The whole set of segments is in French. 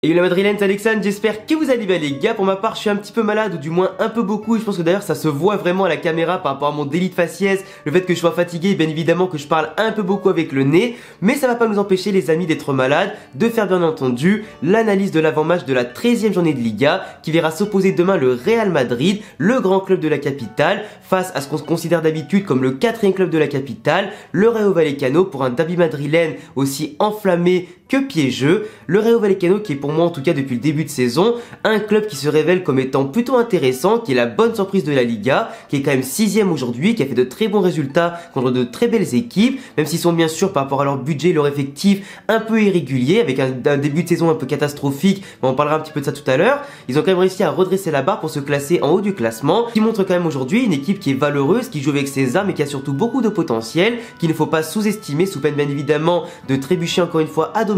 Et la madrilène, c'est Alexandre, j'espère que vous allez bien les gars. Pour ma part, je suis un petit peu malade, ou du moins un peu beaucoup, et je pense que d'ailleurs ça se voit vraiment à la caméra par rapport à mon délit de faciès, le fait que je sois fatigué, et bien évidemment que je parle un peu beaucoup avec le nez, mais ça va pas nous empêcher les amis d'être malades, de faire bien entendu l'analyse de l'avant-match de la 13e journée de Liga, qui verra s'opposer demain le Real Madrid, le grand club de la capitale, face à ce qu'on se considère d'habitude comme le 4e club de la capitale, le Rayo Vallecano, pour un derby madrilène aussi enflammé que piégeux. Le Rayo Vallecano qui est pour moi en tout cas depuis le début de saison un club qui se révèle comme étant plutôt intéressant, qui est la bonne surprise de la Liga, qui est quand même 6e aujourd'hui, qui a fait de très bons résultats contre de très belles équipes, même s'ils sont bien sûr par rapport à leur budget, leur effectif un peu irrégulier, avec un début de saison un peu catastrophique, mais on parlera un petit peu de ça tout à l'heure. Ils ont quand même réussi à redresser la barre pour se classer en haut du classement, qui montre quand même aujourd'hui une équipe qui est valeureuse, qui joue avec ses armes et qui a surtout beaucoup de potentiel, qu'il ne faut pas sous-estimer, sous peine bien évidemment de trébucher encore une fois à domicile.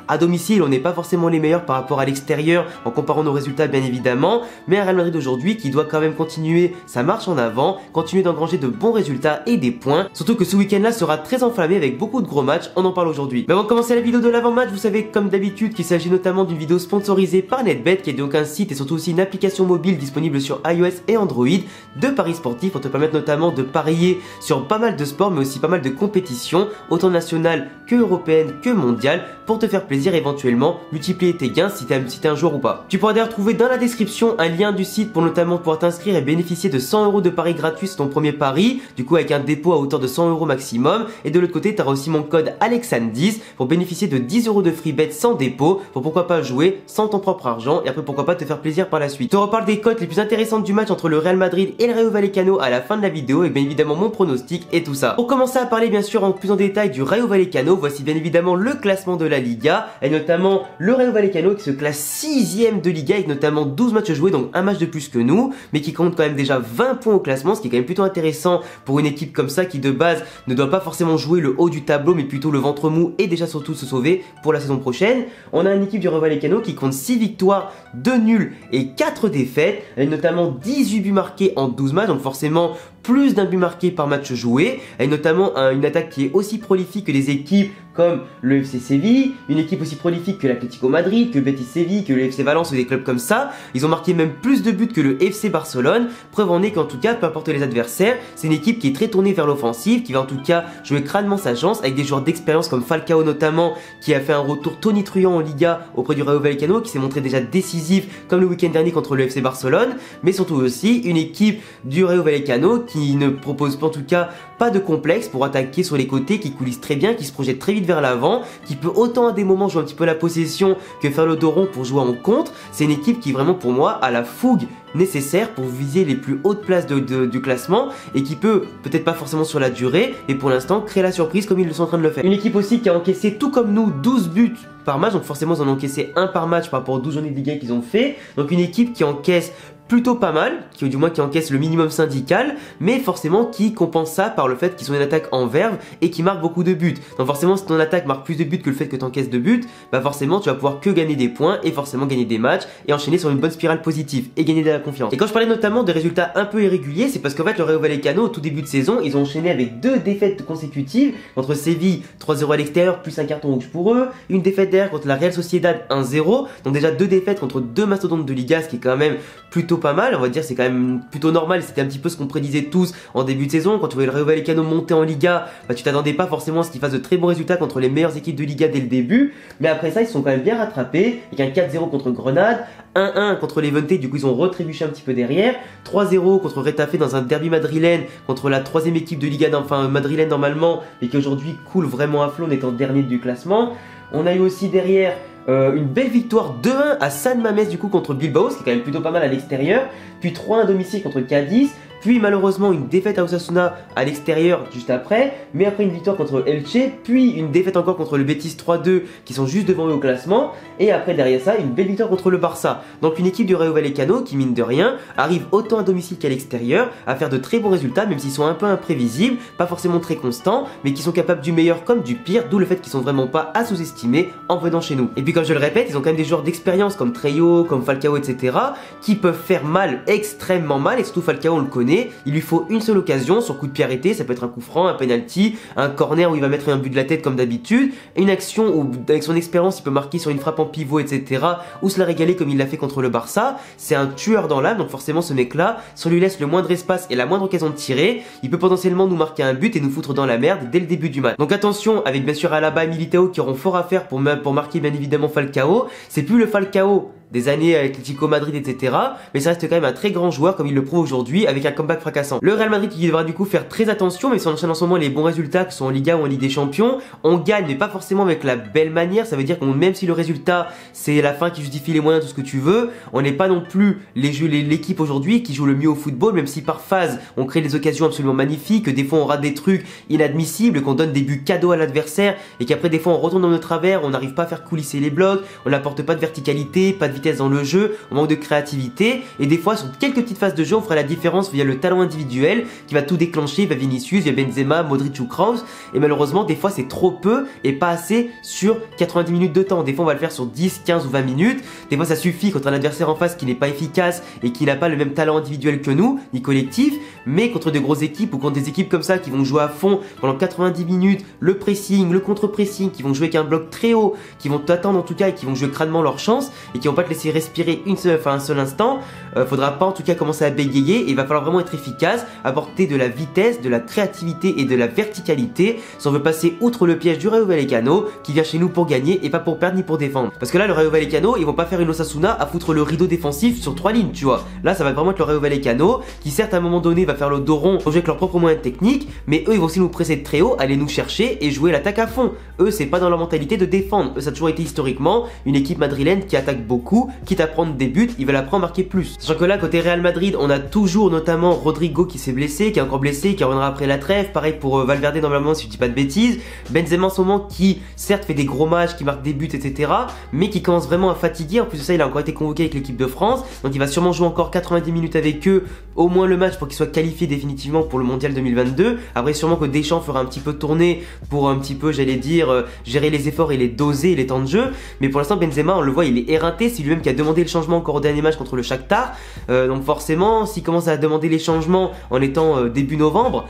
À domicile, on n'est pas forcément les meilleurs par rapport à l'extérieur en comparant nos résultats bien évidemment, mais un Real Madrid aujourd'hui qui doit quand même continuer sa marche en avant, continuer d'engranger de bons résultats et des points, surtout que ce week-end là sera très enflammé avec beaucoup de gros matchs, on en parle aujourd'hui. Mais avant de commencer la vidéo de l'avant-match, vous savez comme d'habitude qu'il s'agit notamment d'une vidéo sponsorisée par NetBet, qui est donc un site et surtout aussi une application mobile disponible sur iOS et Android de paris sportifs pour te permettre notamment de parier sur pas mal de sports mais aussi pas mal de compétitions, autant nationales que européennes que mondiales, pour te faire plaisir et éventuellement multiplier tes gains si t'es un joueur ou pas. Tu pourras d'ailleurs trouver dans la description un lien du site pour notamment pouvoir t'inscrire et bénéficier de 100 € de paris gratuits sur ton premier pari, du coup avec un dépôt à hauteur de 100 € maximum. Et de l'autre côté, tu auras aussi mon code Alexandre10 pour bénéficier de 10 € de free bet sans dépôt, pour pourquoi pas jouer sans ton propre argent et après pourquoi pas te faire plaisir par la suite. Je te reparle des cotes les plus intéressantes du match entre le Real Madrid et le Rayo Vallecano à la fin de la vidéo, et bien évidemment mon pronostic et tout ça. Pour commencer à parler bien sûr en plus en détail du Rayo Vallecano, voici bien évidemment le classement de la Liga, et notamment le Rayo Vallecano qui se classe 6e de Liga avec notamment 12 matchs joués, donc un match de plus que nous, mais qui compte quand même déjà 20 points au classement, ce qui est quand même plutôt intéressant pour une équipe comme ça qui de base ne doit pas forcément jouer le haut du tableau mais plutôt le ventre mou et déjà surtout se sauver pour la saison prochaine. On a une équipe du Rayo Vallecano qui compte 6 victoires, 2 nuls et 4 défaites, avec notamment 18 buts marqués en 12 matchs, donc forcément plus d'un but marqué par match joué, et notamment une attaque qui est aussi prolifique que des équipes comme le FC Séville, une équipe aussi prolifique que l'Atlético Madrid, que Betis Séville, que le FC Valence ou des clubs comme ça. Ils ont marqué même plus de buts que le FC Barcelone. Preuve en est qu'en tout cas, peu importe les adversaires, c'est une équipe qui est très tournée vers l'offensive, qui va en tout cas jouer crânement sa chance, avec des joueurs d'expérience comme Falcao notamment, qui a fait un retour tonitruant en Liga auprès du Rayo Vallecano, qui s'est montré déjà décisif comme le week-end dernier contre le FC Barcelone, mais surtout aussi une équipe du Rayo Vallecano qui ne propose en tout cas pas de complexe pour attaquer sur les côtés, qui coulisse très bien, qui se projette très vite vers l'avant, qui peut autant à des moments jouer un petit peu la possession que faire le dos rond pour jouer en contre. C'est une équipe qui vraiment pour moi a la fougue nécessaire pour viser les plus hautes places du classement, et qui peut, peut-être pas forcément sur la durée, mais pour l'instant créer la surprise comme ils le sont en train de le faire. Une équipe aussi qui a encaissé tout comme nous 12 buts par match, donc forcément ils en ont encaissé un par match par rapport aux 12 journées de Liga qu'ils ont fait, donc une équipe qui encaisse plutôt pas mal, qui du moins qui encaisse le minimum syndical, mais forcément qui compense ça par le fait qu'ils sont une attaque en verve et qui marque beaucoup de buts. Donc forcément si ton attaque marque plus de buts que le fait que tu encaisses de buts, bah forcément tu vas pouvoir que gagner des points et forcément gagner des matchs et enchaîner sur une bonne spirale positive et gagner de la confiance. Et quand je parlais notamment des résultats un peu irréguliers, c'est parce qu'en fait le Rayo Vallecano au tout début de saison, ils ont enchaîné avec 2 défaites consécutives contre Séville 3-0 à l'extérieur plus un carton rouge pour eux, une défaite derrière contre la Real Sociedad 1-0, donc déjà 2 défaites contre 2 mastodontes de Liga, ce qui est quand même plutôt pas mal, on va dire c'est quand même plutôt normal, c'était un petit peu ce qu'on prédisait tous en début de saison. Quand tu voyais le Rayo Vallecano monter en Liga, bah, tu t'attendais pas forcément à ce qu'ils fassent de très bons résultats contre les meilleures équipes de Liga dès le début, mais après ça ils se sont quand même bien rattrapés, avec un 4-0 contre Grenade, 1-1 contre Levante, du coup ils ont retrébuché un petit peu derrière, 3-0 contre Retafe dans un derby madrilène contre la 3e équipe de Liga, enfin madrilène normalement, et qui aujourd'hui coule vraiment à flot en étant dernier du classement. On a eu aussi derrière une belle victoire 2-1 à San Mamés du coup contre Bilbao, ce qui est quand même plutôt pas mal à l'extérieur, puis 3-1 à domicile contre Cadiz, puis malheureusement une défaite à Osasuna à l'extérieur juste après, mais après une victoire contre Elche, puis une défaite encore contre le Betis 3-2 qui sont juste devant eux au classement, et après derrière ça une belle victoire contre le Barça. Donc une équipe du Rayo Vallecano qui mine de rien arrive autant à domicile qu'à l'extérieur à faire de très bons résultats, même s'ils sont un peu imprévisibles, pas forcément très constants, mais qui sont capables du meilleur comme du pire, d'où le fait qu'ils sont vraiment pas à sous-estimer en venant chez nous. Et puis comme je le répète, ils ont quand même des joueurs d'expérience comme Trejo, comme Falcao, etc. qui peuvent faire mal, extrêmement mal, et surtout Falcao on le connaît, nez. Il lui faut une seule occasion, son coup de pied arrêté, ça peut être un coup franc, un penalty, un corner où il va mettre un but de la tête comme d'habitude, une action où avec son expérience il peut marquer sur une frappe en pivot, etc. ou se la régaler comme il l'a fait contre le Barça. C'est un tueur dans l'âme, donc forcément ce mec là, si on lui laisse le moindre espace et la moindre occasion de tirer, il peut potentiellement nous marquer un but et nous foutre dans la merde dès le début du match. Donc attention, avec bien sûr Alaba et Militao qui auront fort à faire pour marquer bien évidemment Falcao. C'est plus le Falcao des années avec Atlético Madrid, etc. Mais ça reste quand même un très grand joueur comme il le prouve aujourd'hui avec un comeback fracassant. Le Real Madrid qui devra du coup faire très attention, mais si on enchaîne en ce moment les bons résultats, que ce soit en Liga ou en Ligue des Champions, on gagne mais pas forcément avec la belle manière. Ça veut dire que même si le résultat c'est la fin qui justifie les moyens, tout ce que tu veux, on n'est pas non plus l'équipe aujourd'hui qui joue le mieux au football, même si par phase on crée des occasions absolument magnifiques, que des fois on rate des trucs inadmissibles, qu'on donne des buts cadeaux à l'adversaire et qu'après des fois on retourne dans nos travers, on n'arrive pas à faire coulisser les blocs, on n'apporte pas de verticalité, pas de vitesse dans le jeu, on manque de créativité et des fois sur quelques petites phases de jeu on fera la différence via le talent individuel qui va tout déclencher via Vinicius, via Benzema, Modric ou Kroos, et malheureusement des fois c'est trop peu et pas assez sur 90 minutes de temps. Des fois on va le faire sur 10, 15 ou 20 minutes, des fois ça suffit contre un adversaire en face qui n'est pas efficace et qui n'a pas le même talent individuel que nous, ni collectif, mais contre de grosses équipes ou contre des équipes comme ça qui vont jouer à fond pendant 90 minutes, le pressing, le contre-pressing, qui vont jouer avec un bloc très haut, qui vont t'attendre en tout cas et qui vont jouer crânement leur chance et qui vont pas te laisser respirer un seul instant, faudra pas en tout cas commencer à bégayer et il va falloir vraiment être efficace, apporter de la vitesse, de la créativité et de la verticalité si on veut passer outre le piège du Rayo Vallecano qui vient chez nous pour gagner et pas pour perdre ni pour défendre. Parce que là le Rayo Vallecano ils vont pas faire une Osasuna à foutre le rideau défensif sur 3 lignes, tu vois. Là ça va vraiment être le Rayo Vallecano qui certes à un moment donné va faire le dos rond pour jouer avec leurs propres moyens techniques, mais eux ils vont aussi nous presser de très haut, aller nous chercher et jouer l'attaque à fond. Eux c'est pas dans leur mentalité de défendre, eux ça a toujours été historiquement une équipe madrilène qui attaque beaucoup, quitte à prendre des buts, ils veulent après en marquer plus. Sachant que là côté Real Madrid on a toujours notamment Rodrigo qui s'est blessé, qui est encore blessé, qui reviendra après la trêve, pareil pour Valverde normalement si je dis pas de bêtises, Benzema en ce moment qui certes fait des gros matchs, qui marque des buts etc, mais qui commence vraiment à fatiguer. En plus de ça il a encore été convoqué avec l'équipe de France, donc il va sûrement jouer encore 90 minutes avec eux, au moins le match pour qu'il soit qualifié définitivement pour le mondial 2022. Après sûrement que Deschamps fera un petit peu tourner pour un petit peu j'allais dire gérer les efforts et les doser les temps de jeu, mais pour l'instant Benzema on le voit il est éreinté, c'est lui-même qui a demandé le changement encore au dernier match contre le Shakhtar, donc forcément s'il commence à demander les changements en étant début novembre,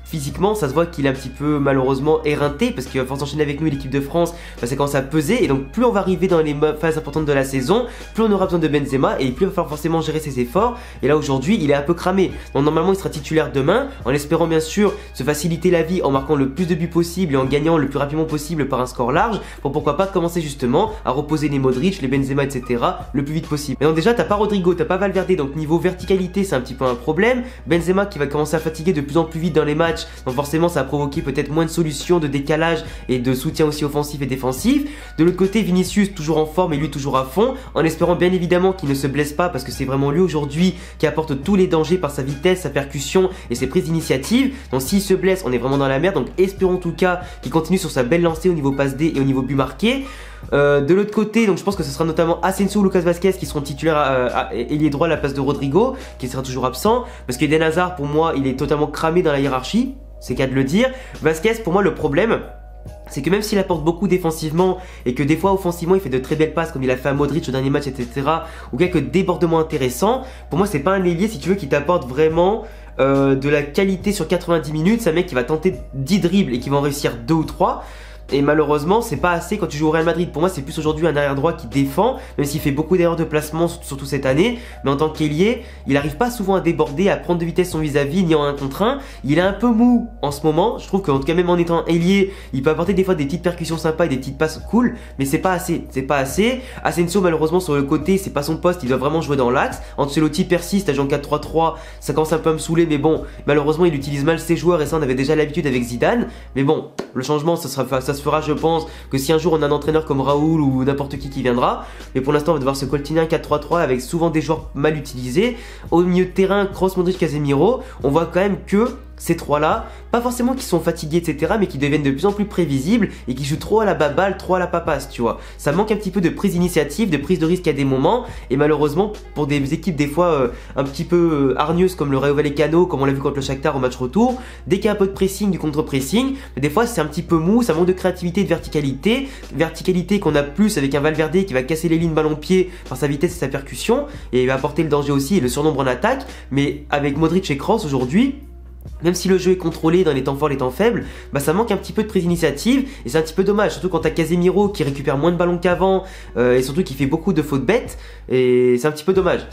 physiquement ça se voit qu'il est un petit peu malheureusement éreinté parce qu'il va falloir s'enchaîner avec nous l'équipe de France, ça commence à peser et donc plus on va arriver dans les phases importantes de la saison, plus on aura besoin de Benzema et plus il va falloir forcément gérer ses efforts et là aujourd'hui il est un peu cramé, donc normalement il sera titulaire demain en espérant bien sûr se faciliter la vie en marquant le plus de buts possible et en gagnant le plus rapidement possible par un score large pour pourquoi pas commencer justement à reposer les Modric, les Benzema etc le plus vite possible. Mais donc déjà t'as pas Rodrigo, t'as pas Valverde, donc niveau verticalité c'est un petit peu un problème, Benzema qui va commencer à fatiguer de plus en plus vite dans les matchs, donc forcément ça a provoqué peut-être moins de solutions de décalage et de soutien aussi offensif et défensif. De l'autre côté Vinicius toujours en forme et lui toujours à fond, en espérant bien évidemment qu'il ne se blesse pas parce que c'est vraiment lui aujourd'hui qui apporte tous les dangers par sa vitesse, sa percussion et ses prises d'initiative. Donc s'il se blesse on est vraiment dans la merde, donc espérons en tout cas qu'il continue sur sa belle lancée au niveau passe D et au niveau but marqué. De l'autre côté, donc je pense que ce sera notamment Asensio ou Lucas Vazquez qui seront titulaires ailier droit à la place de Rodrigo, qui sera toujours absent, parce que Eden Hazard pour moi il est totalement cramé dans la hiérarchie, c'est qu'à de le dire. Vazquez pour moi le problème c'est que même s'il apporte beaucoup défensivement et que des fois offensivement il fait de très belles passes comme il a fait à Modric au dernier match etc, ou quelques débordements intéressants, pour moi c'est pas un ailier si tu veux qui t'apporte vraiment de la qualité sur 90 minutes, c'est un mec qui va tenter 10 dribbles et qui va en réussir 2 ou 3. Et malheureusement c'est pas assez quand tu joues au Real Madrid. Pour moi c'est plus aujourd'hui un arrière droit qui défend, même s'il fait beaucoup d'erreurs de placement surtout cette année, mais en tant qu'ailier il arrive pas souvent à déborder, à prendre de vitesse son vis-à-vis ni en 1 contre 1. Il est un peu mou en ce moment, je trouve qu'en tout cas même en étant ailier il peut apporter des fois des petites percussions sympas et des petites passes cool, mais c'est pas assez, c'est pas assez. Asensio malheureusement sur le côté c'est pas son poste, il doit vraiment jouer dans l'axe. Ancelotti persiste à jouer en 4-3-3, ça commence un peu à me saouler, mais bon malheureusement il utilise mal ses joueurs et ça on avait déjà l'habitude avec Zidane, mais bon le changement ça se fera je pense que si un jour on a un entraîneur comme Raoul ou n'importe qui viendra, mais pour l'instant on va devoir se coltiner un 4-3-3 avec souvent des joueurs mal utilisés. Au milieu de terrain, Kroos, Modric, Casemiro, on voit quand même que ces trois-là, pas forcément qui sont fatigués, etc., mais qui deviennent de plus en plus prévisibles et qui jouent trop à la baballe, trop à la papasse, tu vois. Ça manque un petit peu de prise d'initiative, de prise de risque à des moments, et malheureusement, pour des équipes des fois un petit peu hargneuses comme le Rayo Vallecano, comme on l'a vu contre le Shakhtar au match retour, dès qu'il y a un peu de pressing, du contre-pressing, des fois c'est un petit peu mou, ça manque de créativité et de verticalité qu'on a plus avec un Valverde qui va casser les lignes ballon-pied par sa vitesse et sa percussion, et il va apporter le danger aussi et le surnombre en attaque, mais avec Modric et Kroos aujourd'hui, même si le jeu est contrôlé dans les temps forts, les temps faibles, bah ça manque un petit peu de prise d'initiative et c'est un petit peu dommage, surtout quand t'as Casemiro qui récupère moins de ballons qu'avant et surtout qui fait beaucoup de fautes bêtes et c'est un petit peu dommage,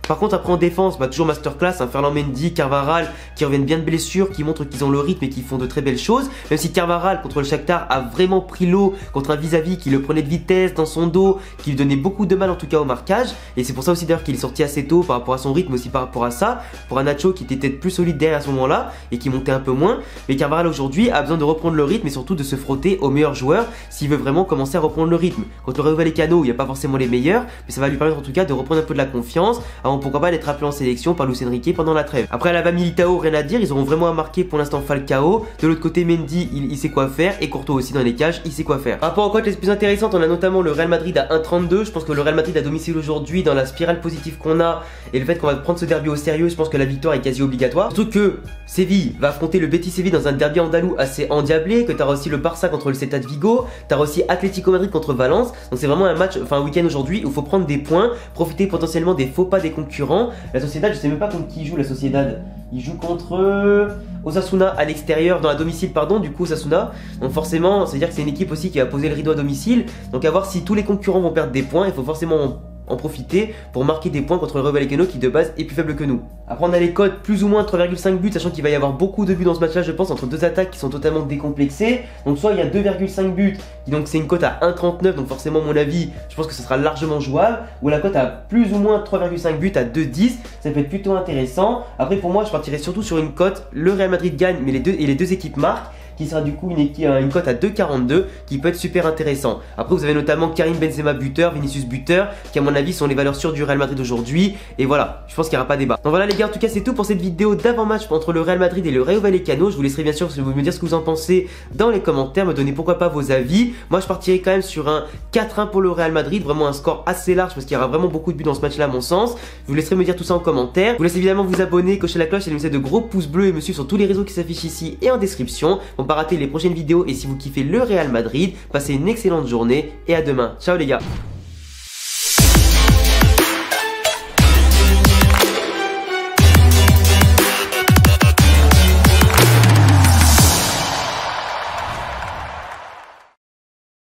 Par contre après en défense, bah toujours masterclass, Ferland Mendy, Carvajal qui reviennent bien de blessures, qui montrent qu'ils ont le rythme et qui font de très belles choses, même si Carvajal contre le Shakhtar a vraiment pris l'eau contre un vis-à-vis qui le prenait de vitesse dans son dos, qui lui donnait beaucoup de mal en tout cas au marquage et c'est pour ça aussi d'ailleurs qu'il est sorti assez tôt par rapport à son rythme aussi par rapport à ça, pour un Nacho qui était peut-être plus solide derrière à ce moment-là et qui montait un peu moins, mais Carvajal aujourd'hui a besoin de reprendre le rythme et surtout de se frotter aux meilleurs joueurs s'il veut vraiment commencer à reprendre le rythme. Contre le Rayo Vallecano, il n'y a pas forcément les meilleurs, mais ça va lui permettre en tout cas de reprendre un peu de la confiance avant pourquoi pas d'être appelé en sélection par Luis Enrique pendant la trêve. Après Alaba, Militao, rien à dire, ils auront vraiment à marquer pour l'instant Falcao. De l'autre côté Mendy, il sait quoi faire et Courtois aussi dans les cages, il sait quoi faire. Par rapport aux cotes les plus intéressantes, on a notamment le Real Madrid à 1,32. Je pense que le Real Madrid à domicile aujourd'hui, dans la spirale positive qu'on a et le fait qu'on va prendre ce derby au sérieux, je pense que la victoire est quasi obligatoire. Surtout que Séville va affronter le Betis Séville dans un derby andalou assez endiablé, que tu as aussi le Barça contre le Celta de Vigo, tu as aussi Atlético Madrid contre Valence. Donc c'est vraiment un match, un week-end aujourd'hui où il faut prendre des points, profiter potentiellement des faux pas des concurrents. La Sociedad, je sais même pas contre qui il joue la Sociedad. Il joue contre Osasuna à l'extérieur, dans la domicile pardon, du coup Osasuna. Donc forcément, c'est à dire que c'est une équipe aussi qui va poser le rideau à domicile. Donc à voir si tous les concurrents vont perdre des points, il faut forcément en profiter pour marquer des points contre le Rayo Vallecano qui de base est plus faible que nous. Après on a les codes plus ou moins 3,5 buts, sachant qu'il va y avoir beaucoup de buts dans ce match là je pense, entre deux attaques qui sont totalement décomplexées. Donc soit il y a 2,5 buts, donc c'est une cote à 1,39, donc forcément à mon avis je pense que ce sera largement jouable, ou la cote à plus ou moins 3,5 buts à 2,10, ça peut être plutôt intéressant. Après pour moi je partirais surtout sur une cote, le Real Madrid gagne mais les deux équipes marquent, qui sera du coup une cote à 2,42 qui peut être super intéressant. Après vous avez notamment Karim Benzema buteur, Vinicius buteur, qui à mon avis sont les valeurs sûres du Real Madrid aujourd'hui. Et voilà, je pense qu'il n'y aura pas débat. Donc voilà les gars, en tout cas c'est tout pour cette vidéo d'avant-match entre le Real Madrid et le Rayo Vallecano. Je vous laisserai bien sûr me dire ce que vous en pensez dans les commentaires, me donner pourquoi pas vos avis. Moi je partirai quand même sur un 4-1 pour le Real Madrid, vraiment un score assez large parce qu'il y aura vraiment beaucoup de buts dans ce match là à mon sens. Je vous laisserai me dire tout ça en commentaire. Je vous laisse évidemment vous abonner, cocher la cloche et laisser de gros pouces bleus et me suivre sur tous les réseaux qui s'affichent ici et en description. Pas rater les prochaines vidéos et si vous kiffez le Real Madrid, passez une excellente journée et à demain. Ciao les gars.